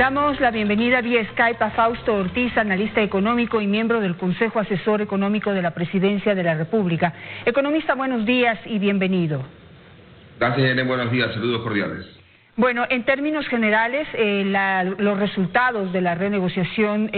Damos la bienvenida vía Skype a Fausto Ortiz, analista económico y miembro del Consejo Asesor Económico de la Presidencia de la República. Economista, buenos días y bienvenido. Gracias, Irene, buenos días, saludos cordiales. Bueno, en términos generales, los resultados de la renegociación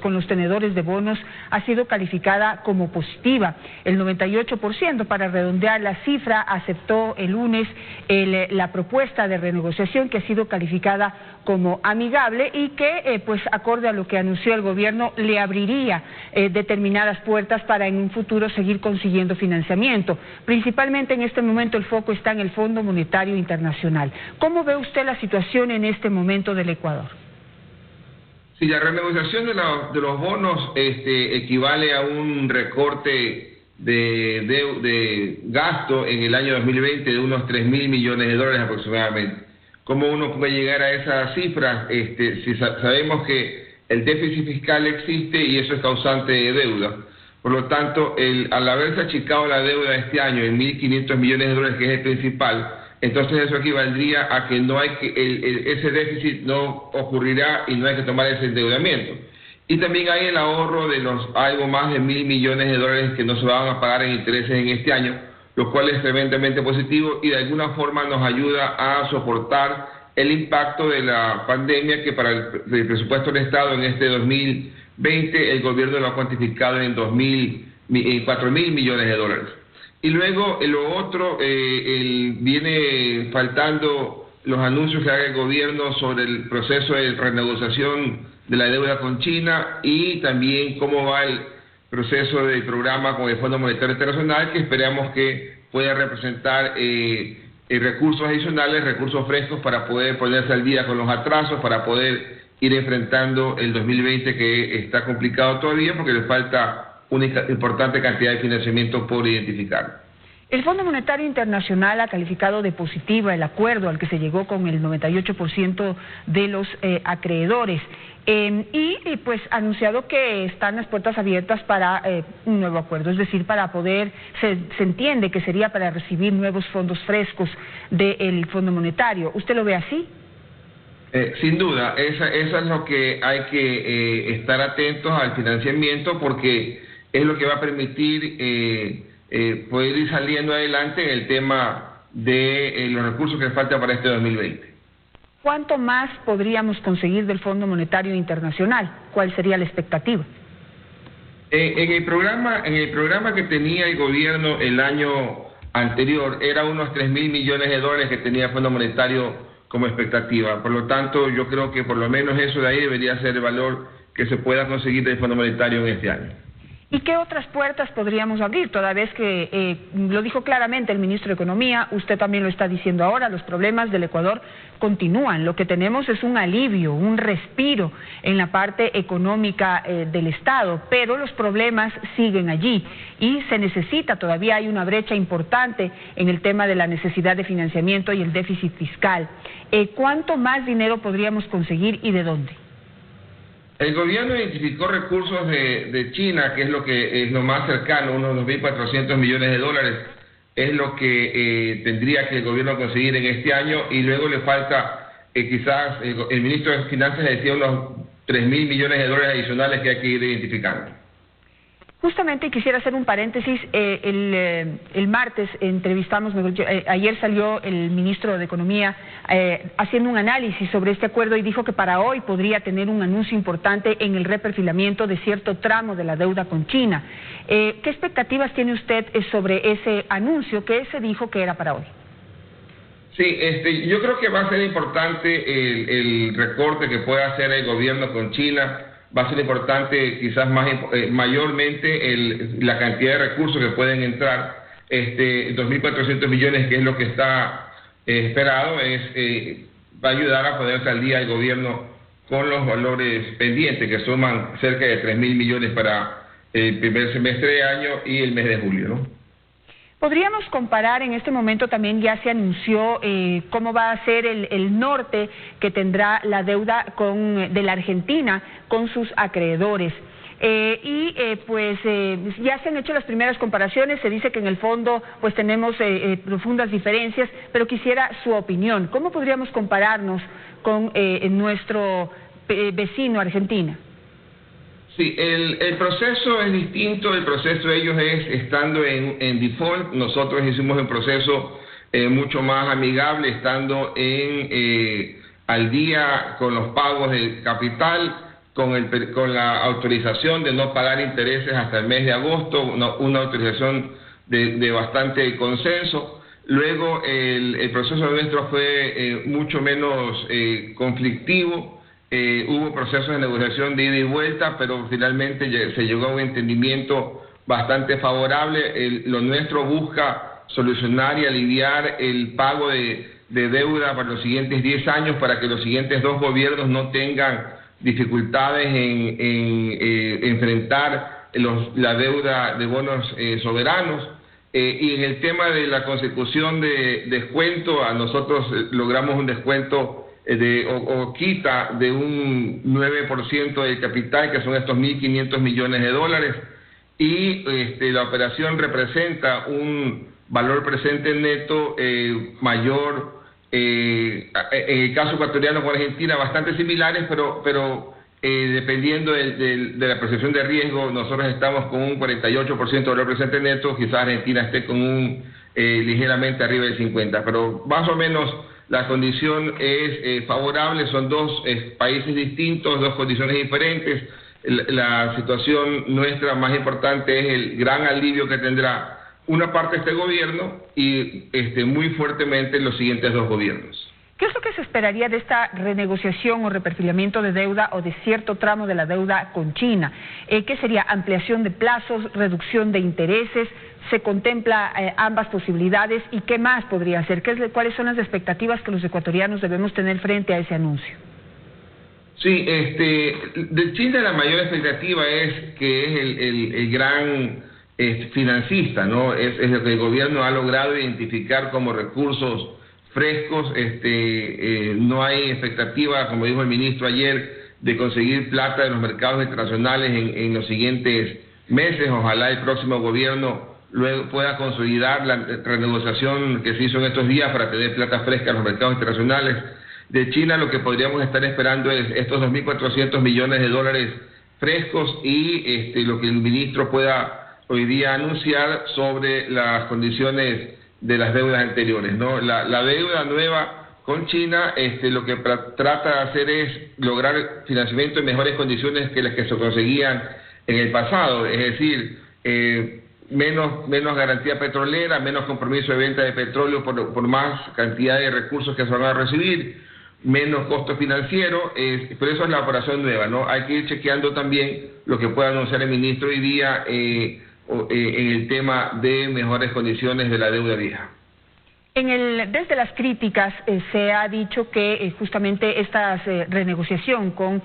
con los tenedores de bonos ha sido calificada como positiva. El 98%, para redondear la cifra, aceptó el lunes la propuesta de renegociación, que ha sido calificada como amigable y que, pues, acorde a lo que anunció el gobierno, le abriría determinadas puertas para en un futuro seguir consiguiendo financiamiento. Principalmente en este momento el foco está en el Fondo Monetario Internacional. ¿Cómo ve usted la situación en este momento del Ecuador? Sí, la renegociación de los bonos equivale a un recorte de gasto en el año 2020 de unos 3.000 millones de dólares aproximadamente. ¿Cómo uno puede llegar a esa cifra? Si sabemos que el déficit fiscal existe y eso es causante de deuda. Por lo tanto, al haberse achicado la deuda este año en 1.500 millones de dólares, que es el principal, entonces eso equivaldría a que no hay ese déficit no ocurrirá y no hay que tomar ese endeudamiento. Y también hay el ahorro de algo más de 1.000 millones de dólares que no se van a pagar en intereses en este año, lo cual es tremendamente positivo y de alguna forma nos ayuda a soportar el impacto de la pandemia, que para el presupuesto del Estado en este 2020 el gobierno lo ha cuantificado en 4.000 millones de dólares. Y luego lo otro, viene faltando los anuncios que haga el gobierno sobre el proceso de renegociación de la deuda con China y también cómo va el proceso del programa con el Fondo Monetario Internacional, que esperamos que pueda representar recursos adicionales, recursos frescos para poder ponerse al día con los atrasos, para poder ir enfrentando el 2020, que está complicado todavía porque le falta una importante cantidad de financiamiento por identificar. El Fondo Monetario Internacional ha calificado de positiva el acuerdo al que se llegó con el 98% de los acreedores y pues anunciado que están las puertas abiertas para un nuevo acuerdo, es decir, para poder, se entiende que sería para recibir nuevos fondos frescos del Fondo Monetario. ¿Usted lo ve así? Sin duda, eso es lo que hay que estar atentos al financiamiento, porque es lo que va a permitir poder ir saliendo adelante en el tema de los recursos que faltan para este 2020. ¿Cuánto más podríamos conseguir del Fondo Monetario Internacional? ¿Cuál sería la expectativa? En el programa que tenía el gobierno el año anterior, era unos 3.000 millones de dólares que tenía el Fondo Monetario como expectativa. Por lo tanto, yo creo que por lo menos eso de ahí debería ser el valor que se pueda conseguir del Fondo Monetario en este año. ¿Y qué otras puertas podríamos abrir? Toda vez que lo dijo claramente el ministro de Economía, usted también lo está diciendo ahora, los problemas del Ecuador continúan. Lo que tenemos es un alivio, un respiro en la parte económica del Estado, pero los problemas siguen allí y se necesita, todavía hay una brecha importante en el tema de la necesidad de financiamiento y el déficit fiscal. ¿Cuánto más dinero podríamos conseguir y de dónde? El gobierno identificó recursos de China, que es lo más cercano, unos 2.400 millones de dólares, es lo que tendría que el gobierno conseguir en este año, y luego le falta, quizás el ministro de Finanzas decía unos 3.000 millones de dólares adicionales que hay que ir identificando. Justamente quisiera hacer un paréntesis, el martes entrevistamos, ayer salió el ministro de Economía haciendo un análisis sobre este acuerdo y dijo que para hoy podría tener un anuncio importante en el reperfilamiento de cierto tramo de la deuda con China. ¿Qué expectativas tiene usted sobre ese anuncio que se dijo que era para hoy? Sí, yo creo que va a ser importante el recorte que pueda hacer el gobierno con China. Va a ser importante quizás mayormente la cantidad de recursos que pueden entrar, 2.400 millones, que es lo que está esperado, va a ayudar a ponerse al día el gobierno con los valores pendientes, que suman cerca de 3.000 millones para el primer semestre de año y el mes de julio, ¿no? Podríamos comparar, en este momento también ya se anunció cómo va a ser el norte que tendrá la deuda de la Argentina con sus acreedores. Ya se han hecho las primeras comparaciones, se dice que en el fondo pues tenemos profundas diferencias, pero quisiera su opinión. ¿Cómo podríamos compararnos con nuestro vecino Argentina? Sí, el proceso es distinto. El proceso de ellos es estando en default. Nosotros hicimos un proceso mucho más amigable, estando al día con los pagos del capital, con la autorización de no pagar intereses hasta el mes de agosto, una autorización de bastante consenso. Luego el proceso nuestro fue mucho menos conflictivo. Hubo procesos de negociación de ida y vuelta, pero finalmente se llegó a un entendimiento bastante favorable. Lo nuestro busca solucionar y aliviar el pago de deuda para los siguientes 10 años, para que los siguientes 2 gobiernos no tengan dificultades en enfrentar la deuda de bonos soberanos. Y en el tema de la consecución de descuento, a nosotros logramos un descuento o quita de un 9% del capital, que son estos 1.500 millones de dólares, y la operación representa un valor presente neto mayor, en el caso ecuatoriano con Argentina, bastante similares, pero dependiendo de la percepción de riesgo, nosotros estamos con un 48% de valor presente neto, quizás Argentina esté con un ligeramente arriba del 50%, pero más o menos la condición es favorable. Son 2 países distintos, 2 condiciones diferentes. La situación nuestra más importante es el gran alivio que tendrá una parte de este gobierno y muy fuertemente los siguientes 2 gobiernos. ¿Qué es lo que se esperaría de esta renegociación o reperfilamiento de deuda o de cierto tramo de la deuda con China? ¿Qué sería? ¿Ampliación de plazos, reducción de intereses? ¿Se contempla ambas posibilidades? ¿Y qué más podría ser? ¿Cuáles son las expectativas que los ecuatorianos debemos tener frente a ese anuncio? Sí, de China la mayor expectativa es que es el gran financista, ¿no? Es lo que el gobierno ha logrado identificar como recursos frescos. No hay expectativa, como dijo el ministro ayer, de conseguir plata de los mercados internacionales en los siguientes meses. Ojalá el próximo gobierno luego pueda consolidar la renegociación que se hizo en estos días para tener plata fresca en los mercados internacionales. De China lo que podríamos estar esperando es estos 2.400 millones de dólares frescos y lo que el ministro pueda hoy día anunciar sobre las condiciones de las deudas anteriores, ¿no? La deuda nueva con China lo que trata de hacer es lograr financiamiento en mejores condiciones que las que se conseguían en el pasado, es decir, menos garantía petrolera, menos compromiso de venta de petróleo por más cantidad de recursos que se van a recibir, menos costo financiero, pero eso es la operación nueva, ¿no? Hay que ir chequeando también lo que pueda anunciar el ministro hoy día en el tema de mejores condiciones de la deuda vieja. Desde las críticas se ha dicho que justamente esta renegociación con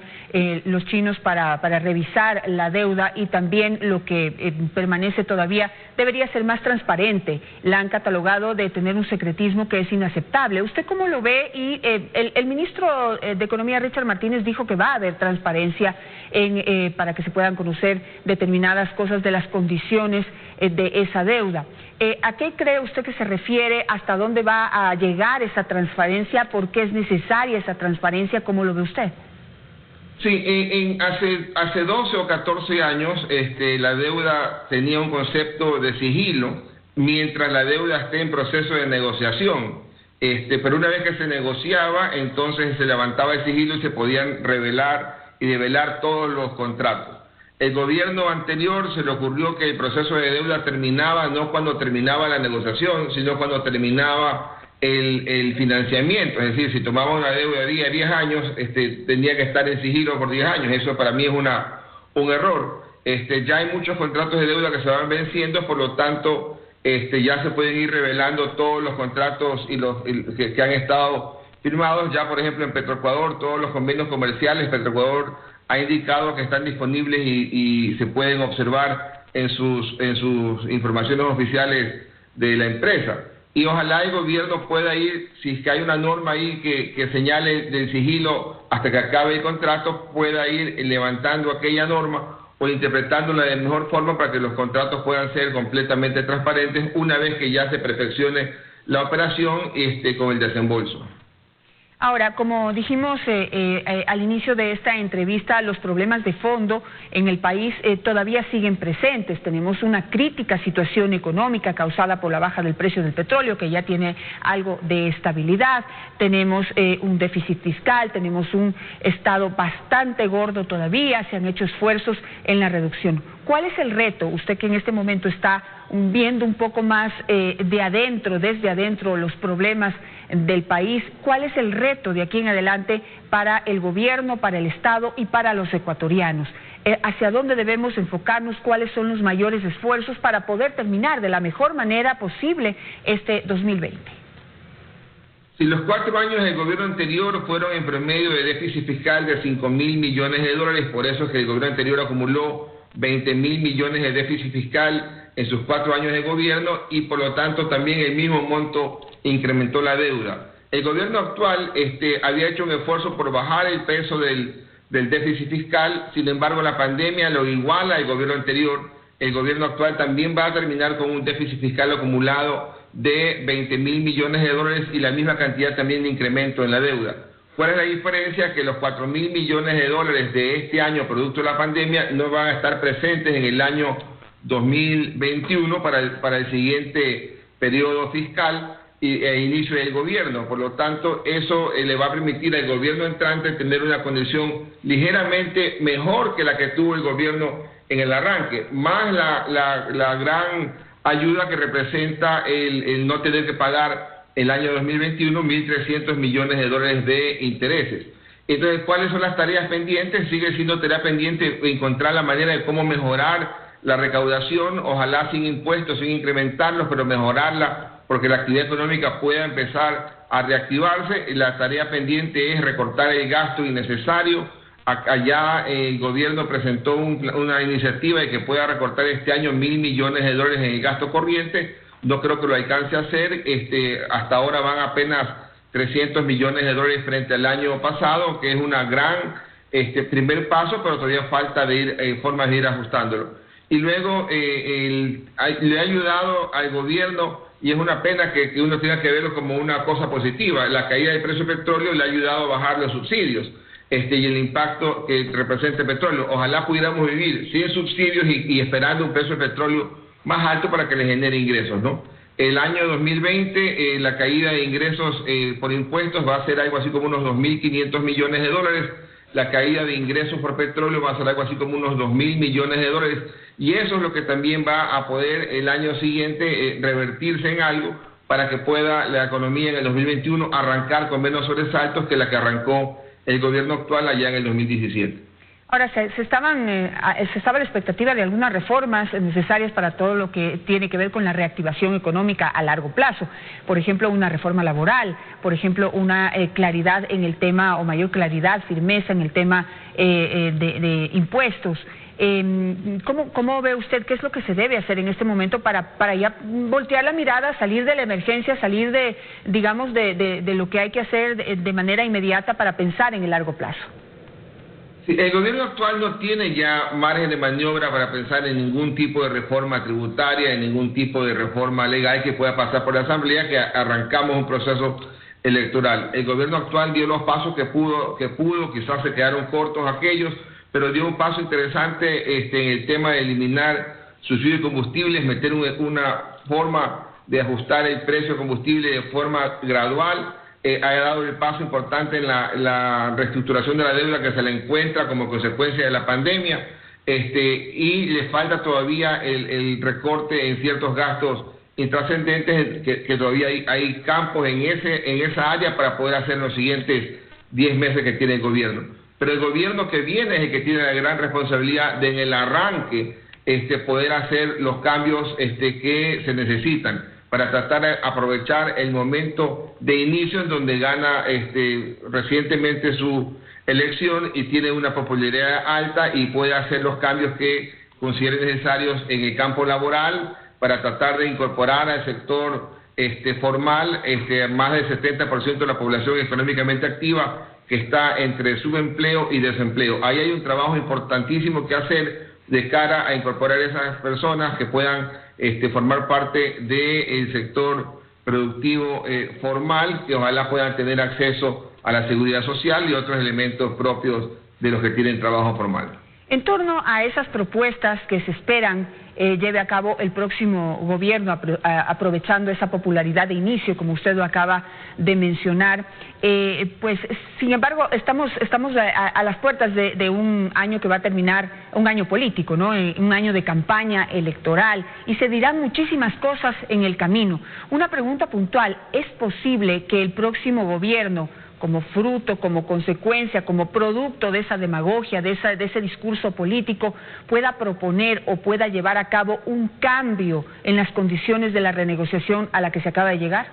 los chinos para revisar la deuda y también lo que permanece todavía debería ser más transparente. La han catalogado de tener un secretismo que es inaceptable. ¿Usted cómo lo ve? Y el ministro de Economía, Richard Martínez, dijo que va a haber transparencia para que se puedan conocer determinadas cosas de las condiciones de esa deuda. ¿A qué cree usted que se refiere? ¿Hasta dónde va a llegar esa transparencia? ¿Por qué es necesaria esa transparencia? ¿Cómo lo ve usted? Sí, hace 12 o 14 años la deuda tenía un concepto de sigilo mientras la deuda esté en proceso de negociación. Pero una vez que se negociaba, entonces se levantaba el sigilo y se podían revelar y develar todos los contratos. El gobierno anterior se le ocurrió que el proceso de deuda terminaba no cuando terminaba la negociación, sino cuando terminaba el financiamiento. Es decir, si tomaba una deuda de 10 años, tenía que estar en sigilo por 10 años. Eso para mí es un error. Ya hay muchos contratos de deuda que se van venciendo, por lo tanto, ya se pueden ir revelando todos los contratos que han estado firmados. Ya, por ejemplo, en Petroecuador, todos los convenios comerciales, Petroecuador ha indicado que están disponibles y se pueden observar en sus informaciones oficiales de la empresa. Y ojalá el gobierno pueda ir, si es que hay una norma ahí que señale del sigilo hasta que acabe el contrato, pueda ir levantando aquella norma o interpretándola de mejor forma para que los contratos puedan ser completamente transparentes una vez que ya se perfeccione la operación con el desembolso. Ahora, como dijimos al inicio de esta entrevista, los problemas de fondo en el país todavía siguen presentes. Tenemos una crítica situación económica causada por la baja del precio del petróleo, que ya tiene algo de estabilidad. Tenemos un déficit fiscal, tenemos un Estado bastante gordo todavía, se han hecho esfuerzos en la reducción. ¿Cuál es el reto? Usted que en este momento está viendo un poco más de adentro, desde adentro, los problemas del país, ¿cuál es el reto de aquí en adelante para el gobierno, para el Estado y para los ecuatorianos? ¿Hacia dónde debemos enfocarnos? ¿Cuáles son los mayores esfuerzos para poder terminar de la mejor manera posible este 2020? Si los 4 años del gobierno anterior fueron en promedio de déficit fiscal de 5.000 millones de dólares, por eso es que el gobierno anterior acumuló 20.000 millones de déficit fiscal en sus 4 años de gobierno y por lo tanto también el mismo monto incrementó la deuda. El gobierno actual había hecho un esfuerzo por bajar el peso del déficit fiscal, sin embargo la pandemia lo iguala al gobierno anterior. El gobierno actual también va a terminar con un déficit fiscal acumulado de 20.000 millones de dólares y la misma cantidad también de incremento en la deuda. ¿Cuál es la diferencia? Que los 4.000 millones de dólares de este año, producto de la pandemia, no van a estar presentes en el año 2021 para el siguiente periodo fiscal e inicio del gobierno. Por lo tanto, eso le va a permitir al gobierno entrante tener una condición ligeramente mejor que la que tuvo el gobierno en el arranque, más la gran ayuda que representa el no tener que pagar el año 2021 1.300 millones de dólares de intereses. Entonces, ¿cuáles son las tareas pendientes? Sigue siendo tarea pendiente encontrar la manera de cómo mejorar la recaudación, ojalá sin impuestos, sin incrementarlos, pero mejorarla, porque la actividad económica pueda empezar a reactivarse. La tarea pendiente es recortar el gasto innecesario. Allá el gobierno presentó una iniciativa de que pueda recortar este año 1.000 millones de dólares en el gasto corriente. No creo que lo alcance a hacer. Hasta ahora van apenas 300 millones de dólares frente al año pasado, que es una gran primer paso, pero todavía falta formas de ir ajustándolo. Y luego le ha ayudado al gobierno, y es una pena que uno tenga que verlo como una cosa positiva. La caída del precio del petróleo le ha ayudado a bajar los subsidios y el impacto que representa el petróleo. Ojalá pudiéramos vivir sin subsidios y esperando un precio de petróleo más alto para que le genere ingresos, ¿no? El año 2020 la caída de ingresos por impuestos va a ser algo así como unos 2.500 millones de dólares. La caída de ingresos por petróleo va a ser algo así como unos 2.000 millones de dólares. Y eso es lo que también va a poder el año siguiente revertirse en algo para que pueda la economía en el 2021 arrancar con menos sobresaltos que la que arrancó el gobierno actual allá en el 2017. Ahora, se estaba la expectativa de algunas reformas necesarias para todo lo que tiene que ver con la reactivación económica a largo plazo. Por ejemplo, una reforma laboral, por ejemplo, una claridad en el tema, o mayor claridad, firmeza en el tema de impuestos. ¿Cómo ve usted qué es lo que se debe hacer en este momento para ya voltear la mirada, salir de la emergencia, salir de lo que hay que hacer de manera inmediata para pensar en el largo plazo? Sí, el gobierno actual no tiene ya margen de maniobra para pensar en ningún tipo de reforma tributaria, en ningún tipo de reforma legal que pueda pasar por la Asamblea, que arrancamos un proceso electoral. El gobierno actual dio los pasos que pudo, quizás se quedaron cortos aquellos, pero dio un paso interesante en el tema de eliminar subsidios de combustibles, meter una forma de ajustar el precio de combustible de forma gradual. Ha dado el paso importante en la reestructuración de la deuda que se le encuentra como consecuencia de la pandemia, y le falta todavía el recorte en ciertos gastos intrascendentes que todavía hay campos en esa área para poder hacer los siguientes 10 meses que tiene el gobierno. Pero el gobierno que viene es el que tiene la gran responsabilidad de en el arranque poder hacer los cambios que se necesitan, para tratar de aprovechar el momento de inicio en donde gana recientemente su elección y tiene una popularidad alta y puede hacer los cambios que considere necesarios en el campo laboral para tratar de incorporar al sector formal más del 70% de la población económicamente activa que está entre subempleo y desempleo. Ahí hay un trabajo importantísimo que hacer, de cara a incorporar a esas personas que puedan formar parte del sector productivo formal, que ojalá puedan tener acceso a la seguridad social y otros elementos propios de los que tienen trabajo formal. En torno a esas propuestas que se esperan lleve a cabo el próximo gobierno, aprovechando esa popularidad de inicio, como usted lo acaba de mencionar, pues sin embargo estamos a las puertas de un año que va a terminar, un año político, ¿no? Un año de campaña electoral, y se dirán muchísimas cosas en el camino. Una pregunta puntual: ¿es posible que el próximo gobierno, como fruto, como consecuencia, como producto de esa demagogia, de ese discurso político, pueda proponer o pueda llevar a cabo un cambio en las condiciones de la renegociación a la que se acaba de llegar?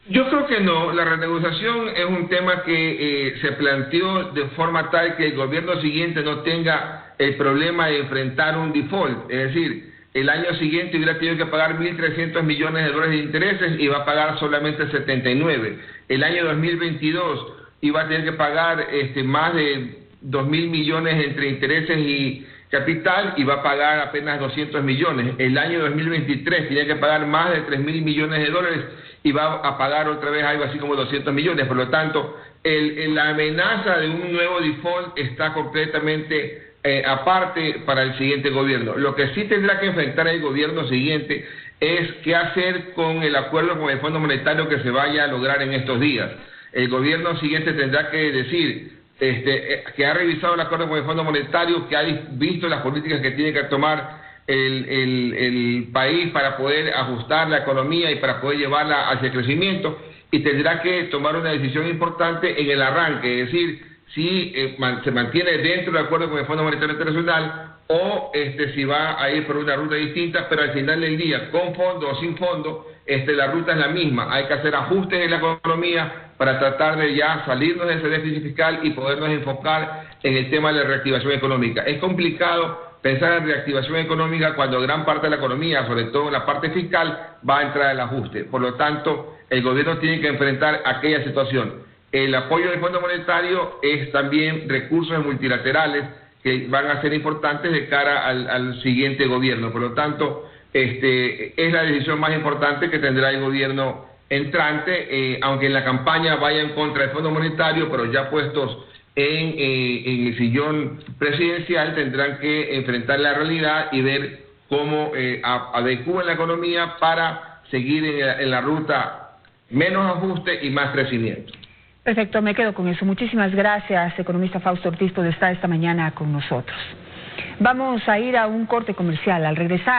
Yo creo que no. La renegociación es un tema que se planteó de forma tal que el gobierno siguiente no tenga el problema de enfrentar un default, es decir, el año siguiente hubiera tenido que pagar 1.300 millones de dólares de intereses y va a pagar solamente 79. El año 2022 iba a tener que pagar más de 2.000 millones entre intereses y capital y va a pagar apenas 200 millones. El año 2023 tenía que pagar más de 3.000 millones de dólares y va a pagar otra vez algo así como 200 millones. Por lo tanto, la amenaza de un nuevo default está completamente aparte para el siguiente gobierno. Lo que sí tendrá que enfrentar el gobierno siguiente es qué hacer con el acuerdo con el Fondo Monetario que se vaya a lograr en estos días. El gobierno siguiente tendrá que decir que ha revisado el acuerdo con el Fondo Monetario, que ha visto las políticas que tiene que tomar el país para poder ajustar la economía y para poder llevarla hacia el crecimiento, y tendrá que tomar una decisión importante en el arranque, es decir, si se mantiene dentro del acuerdo con el Fondo Monetario Internacional o si va a ir por una ruta distinta, pero al final del día, con fondo o sin fondo, la ruta es la misma. Hay que hacer ajustes en la economía para tratar de ya salirnos de ese déficit fiscal y podernos enfocar en el tema de la reactivación económica. Es complicado pensar en reactivación económica cuando gran parte de la economía, sobre todo la parte fiscal, va a entrar al ajuste. Por lo tanto, el gobierno tiene que enfrentar aquella situación. El apoyo del Fondo Monetario es también recursos multilaterales que van a ser importantes de cara al siguiente gobierno. Por lo tanto, es la decisión más importante que tendrá el gobierno entrante, aunque en la campaña vaya en contra del Fondo Monetario, pero ya puestos en el sillón presidencial tendrán que enfrentar la realidad y ver cómo adecúan la economía para seguir en la ruta menos ajuste y más crecimiento. Perfecto, me quedo con eso. Muchísimas gracias, economista Fausto Ortiz, por estar esta mañana con nosotros. Vamos a ir a un corte comercial. Al regresar